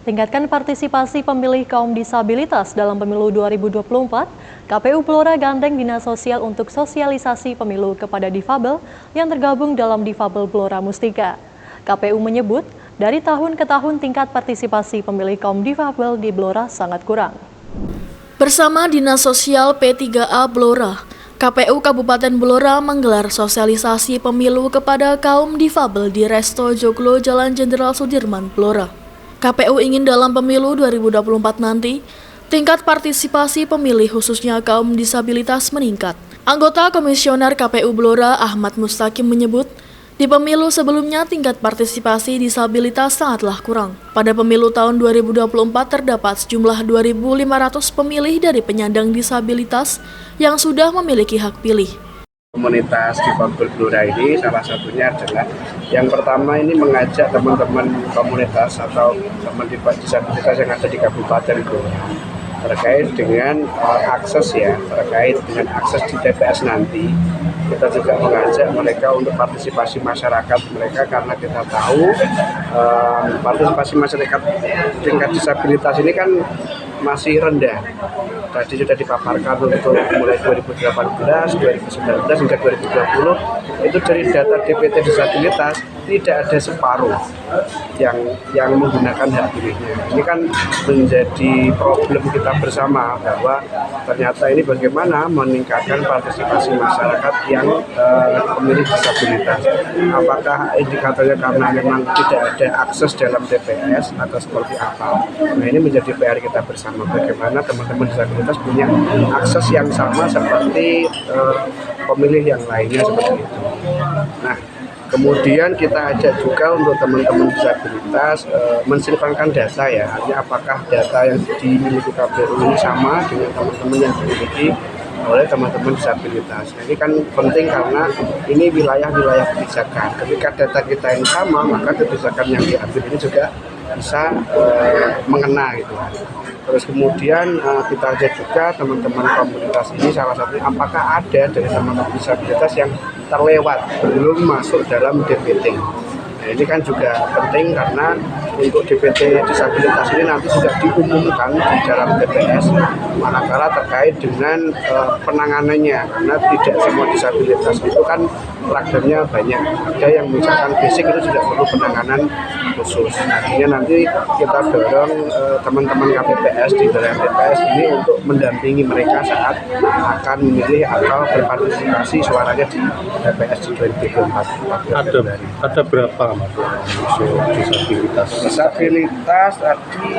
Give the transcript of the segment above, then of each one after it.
Tingkatkan partisipasi pemilih kaum disabilitas dalam pemilu 2024, KPU Blora gandeng Dinas Sosial untuk sosialisasi pemilu kepada difabel yang tergabung dalam Difabel Blora Mustika. KPU menyebut, dari tahun ke tahun tingkat partisipasi pemilih kaum difabel di Blora sangat kurang. Bersama Dinas Sosial P3A Blora, KPU Kabupaten Blora menggelar sosialisasi pemilu kepada kaum difabel di Resto Joglo Jalan Jenderal Sudirman, Blora. KPU ingin dalam pemilu 2024 nanti, tingkat partisipasi pemilih khususnya kaum disabilitas meningkat. Anggota Komisioner KPU Blora Ahmad Mustaqim menyebut, di pemilu sebelumnya tingkat partisipasi disabilitas sangatlah kurang. Pada pemilu tahun 2024 terdapat sejumlah 2.500 pemilih dari penyandang disabilitas yang sudah memiliki hak pilih. Komunitas Difabel Blora ini salah satunya adalah yang pertama ini mengajak teman-teman komunitas atau teman disabilitas yang ada di Kabupaten Blora terkait dengan akses terkait dengan akses di TPS nanti. Kita juga mengajak mereka untuk partisipasi masyarakat mereka karena kita tahu partisipasi masyarakat tingkat disabilitas ini kan masih rendah. Tadi sudah dipaparkan untuk mulai 2018, 2019 hingga 2020 itu dari data DPT disabilitas tidak ada separuh yang menggunakan hak pilihnya. Ini kan menjadi problem kita bersama bahwa ternyata ini bagaimana meningkatkan partisipasi masyarakat yang memilih disabilitas. Apakah indikatornya karena memang tidak ada akses dalam TPS atau seperti apa? Nah, ini menjadi PR kita bersama, bagaimana teman-teman disabilitas punya akses yang sama seperti pemilih yang lainnya seperti itu. Nah, kemudian kita ajak juga untuk teman-teman disabilitas mensinkronkan data artinya apakah data yang dimiliki KPU ini sama dengan teman-teman yang dimiliki oleh teman-teman disabilitas. Nah, ini kan penting karena ini wilayah-wilayah kebijakan. Ketika data kita yang sama, maka kebijakan yang diambil ini juga bisa mengena gitu. Terus kemudian kita ajak juga teman-teman komunitas ini salah satunya apakah ada dari teman-teman disabilitas yang terlewat belum masuk dalam DPT. Nah, ini kan juga penting karena untuk DPT disabilitas ini nanti sudah diumumkan di dalam TPS manakala terkait dengan penanganannya karena tidak semua disabilitas itu kan ragamnya banyak. Ada yang misalkan fisik itu juga perlu penanganan khusus. Artinya nanti kita dorong teman-teman KPPS di dalam TPS ini untuk mendampingi mereka saat akan memilih atau berpartisipasi suaranya di TPS di 2024. Ada berapa disabilitas? Disabilitas tadi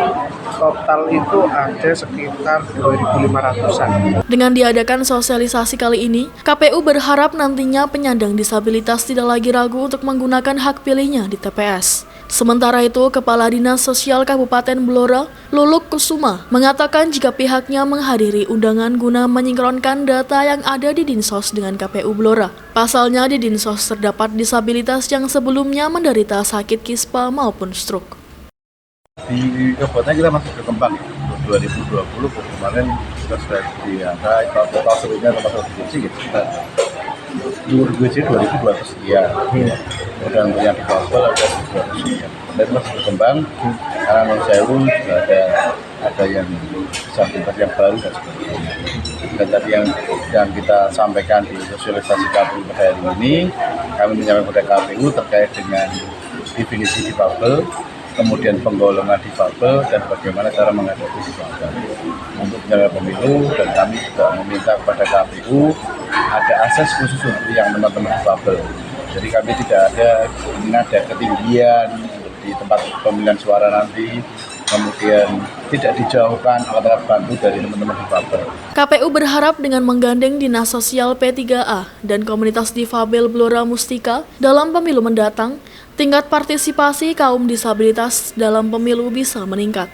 total itu ada sekitar 2.500-an. Dengan diadakan sosialisasi kali ini, KPU berharap nantinya penyandang disabilitas tidak lagi ragu untuk menggunakan hak pilihnya di TPS. Sementara itu, Kepala Dinas Sosial Kabupaten Blora, Luluk Kusuma, mengatakan jika pihaknya menghadiri undangan guna menyinkronkan data yang ada di Dinsos dengan KPU Blora. Pasalnya di Dinsos terdapat disabilitas yang sebelumnya menderita sakit kispa maupun stroke. Di kabupaten kita masih berkembang ya. 2020 kemarin kita sudah di angka total sebelumnya total provinsi kita 2.200 sekian. Kemudian untuk yang difabel ada 200 sekian. Dan masih berkembang karena Mensewu juga ada yang disabilitas yang baru dan sebagainya. Dan tadi yang kita sampaikan di sosialisasi KPU pada hari ini, kami menyampaikan pada KPU terkait dengan definisi difabel, kemudian penggolongan difabel dan bagaimana cara menghadapi difabel untuk penyelenggara pemilu. Dan kami juga meminta kepada KPU ada akses khusus untuk yang teman-teman difabel. Jadi kami tidak ada ketinggian di tempat pemilihan suara nanti, kemudian tidak dijauhkan alat-alat bantu dari teman-teman difabel. KPU berharap dengan menggandeng Dinas Sosial P3A dan komunitas difabel Blora Mustika dalam pemilu mendatang, tingkat partisipasi kaum disabilitas dalam pemilu bisa meningkat.